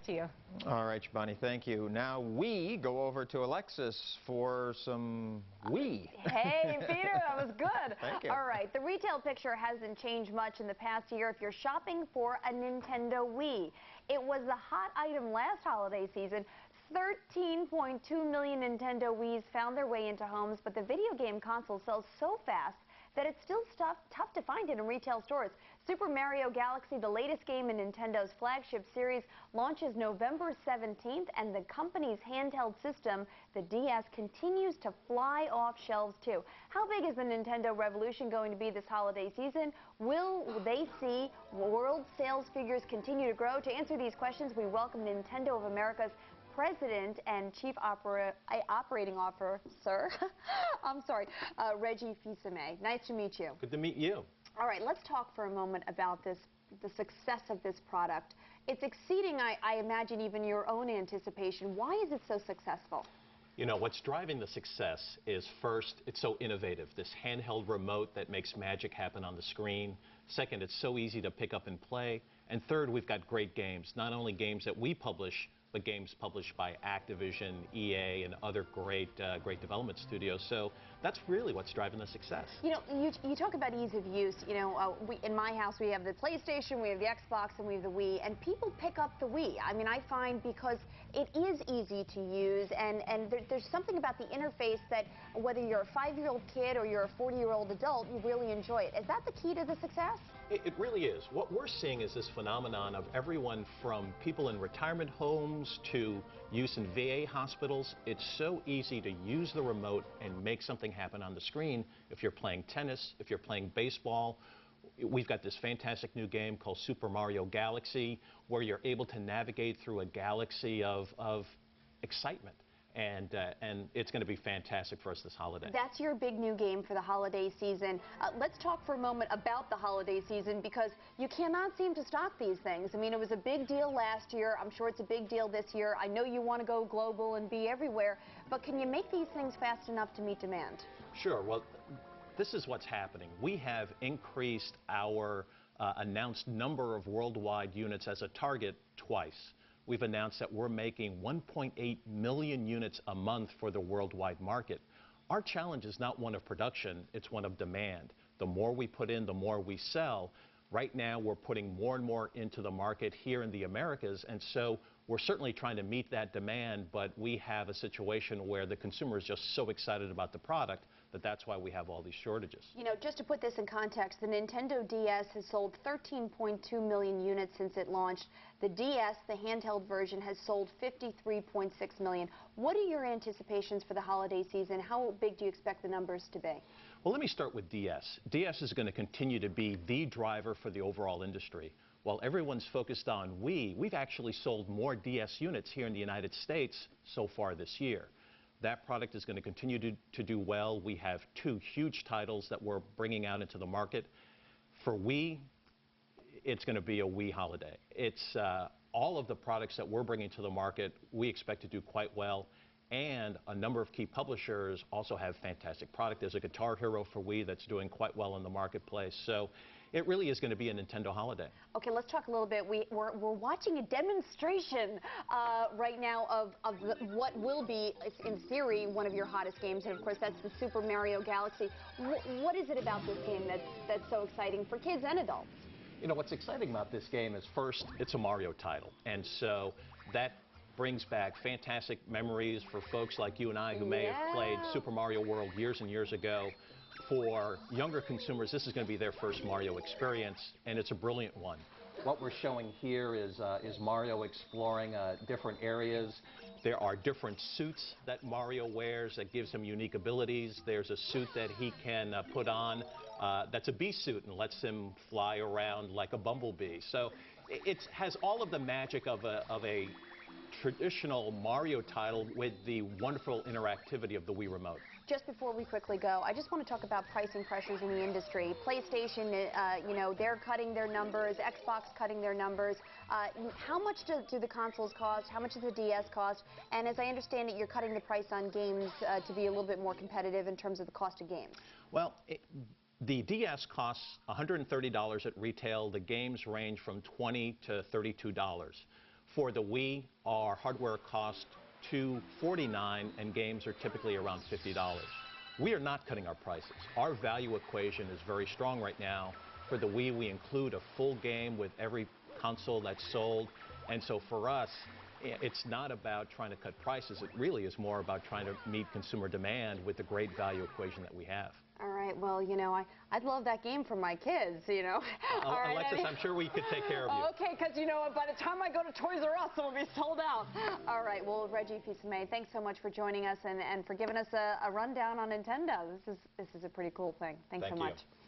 to you. All right, Bonnie, thank you. Now we go over to Alexis for some Wii. Hey, Peter, that was good. Thank you. All right, the retail picture hasn't changed much in the past year if you're shopping for a Nintendo Wii. It was the hot item last holiday season. 13.2 million Nintendo Wiis found their way into homes, but the video game console sells so fast that it's still tough to find it in retail stores. Super Mario Galaxy, the latest game in Nintendo's flagship series, launches November 17th, and the company's handheld system, the DS, continues to fly off shelves too. How big is the Nintendo revolution going to be this holiday season? Will they see world sales figures continue to grow? To answer these questions, we welcome Nintendo of America's President and Chief Operating Officer, Reggie Fils-Aime. Nice to meet you. Good to meet you. All right, let's talk for a moment about the success of this product. It's exceeding, I imagine, even your own anticipation. Why is it so successful? You know, what's driving the success is, first, it's so innovative. This handheld remote that makes magic happen on the screen. Second, it's so easy to pick up and play. And third, we've got great games. Not only games that we publish, but games published by Activision, EA, and other great development studios. So that's really what's driving the success. You know, you talk about ease of use. You know, in my house we have the PlayStation, we have the Xbox, and we have the Wii, and people pick up the Wii. I mean, I find because it is easy to use, and there's something about the interface that whether you're a 5-year-old kid or you're a 40-year-old adult, you really enjoy it. Is that the key to the success? It really is. What we're seeing is this phenomenon of everyone from people in retirement homes to use in VA hospitals. It's so easy to use the remote and make something happen on the screen. If you're playing tennis, if you're playing baseball, we've got this fantastic new game called Super Mario Galaxy, where you're able to navigate through a galaxy of excitement. And it's going to be fantastic for us this holiday. That's your big new game for the holiday season. Let's talk for a moment about the holiday season, because you cannot seem to stock these things. I mean, it was a big deal last year. I'm sure it's a big deal this year. I know you want to go global and be everywhere, but can you make these things fast enough to meet demand? Sure. Well, this is what's happening. We have increased our announced number of worldwide units as a target twice. We've announced that we're making 1.8 million units a month for the worldwide market. Our challenge is not one of production, it's one of demand. The more we put in, the more we sell. Right now, we're putting more and more into the market here in the Americas, and so we're certainly trying to meet that demand, but we have a situation where the consumer is just so excited about the product that that's why we have all these shortages. You know, just to put this in context, the Nintendo DS has sold 13.2 million units since it launched. The DS, the handheld version, has sold 53.6 million. What are your anticipations for the holiday season? How big do you expect the numbers to be? Well, let me start with DS. DS is going to continue to be the driver for the overall industry. While everyone's focused on Wii, we've actually sold more DS units here in the United States so far this year. That product is going to continue to do well. We have 2 huge titles that we're bringing out into the market. For Wii, it's going to be a Wii Holiday. It's all of the products that we're bringing to the market, we expect to do quite well. And a number of key publishers also have fantastic product. There's a Guitar Hero for Wii that's doing quite well in the marketplace. So it really is going to be a Nintendo holiday. Okay, let's talk a little bit. We're watching a demonstration right now of what will be, in theory, one of your hottest games. And of course, that's the Super Mario Galaxy. What is it about this game that's so exciting for kids and adults? You know, what's exciting about this game is, first, it's a Mario title. And so that brings back fantastic memories for folks like you and I who may have played Super Mario World years and years ago. For younger consumers, this is going to be their first Mario experience, and it's a brilliant one. What we're showing here is Mario exploring different areas. There are different suits that Mario wears that gives him unique abilities. There's a suit that he can put on that's a bee suit and lets him fly around like a bumblebee. So it has all of the magic of a traditional Mario title with the wonderful interactivity of the Wii Remote. Just before we quickly go, I just want to talk about pricing pressures in the industry. PlayStation, you know, they're cutting their numbers, Xbox cutting their numbers. How much do the consoles cost? How much does the DS cost? And as I understand it, you're cutting the price on games to be a little bit more competitive in terms of the cost of games. Well, the DS costs $130 at retail. The games range from $20 to $32. For the Wii, our hardware costs $249, and games are typically around $50. We are not cutting our prices. Our value equation is very strong right now. For the Wii, we include a full game with every console that's sold. And so for us, it's not about trying to cut prices. It really is more about trying to meet consumer demand with the great value equation that we have. All right, well, you know, I'd love that game for my kids, you know. All right, Alexis, I'm sure we could take care of you. Okay, because, you know, by the time I go to Toys R Us, it'll be sold out. All right, well, Reggie Fils-Aime, thanks so much for joining us and for giving us a rundown on Nintendo. This is a pretty cool thing. Thanks so much. You.